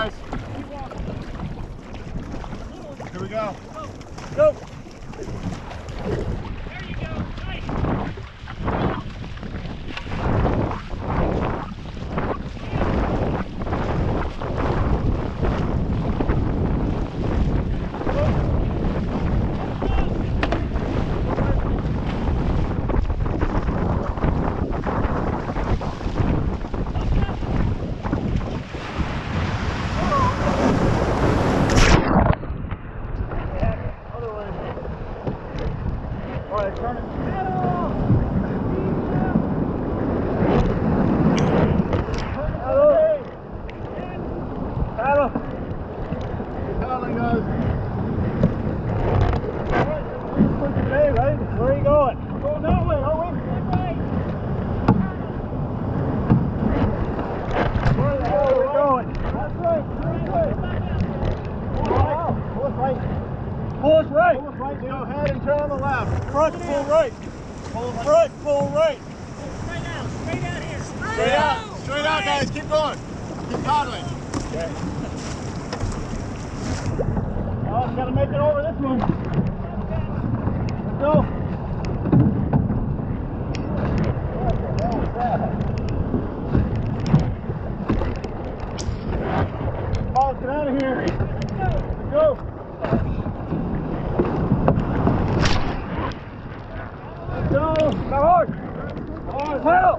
guys. Here we go. Go. There you go. Nice. Where are you going? Going that way, are we? Where the hell are we going? That's right. Pull us right. Pull us right. Pull us right. Go ahead and turn on the left. Front, pull right. Front, pull right. Straight out. Straight out here. Straight out. Straight out, guys. Keep going. Keep paddling. Okay. Oh, we gotta make it over this one. Let's go. Oh, get out of here. Let's go. Let's go. Go hard. Hard. Pedal.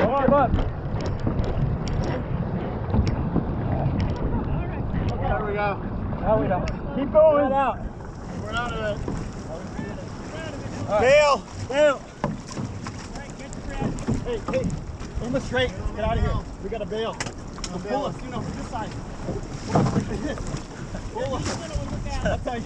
Hard up. There we go. Now we don't. Keep going. Out. We're out of it. Bail. Bail. Hey, aim us straight. Get out of here. We got to bail. So pull us, from this side. Pull us like this. Pull us. I'll tell you.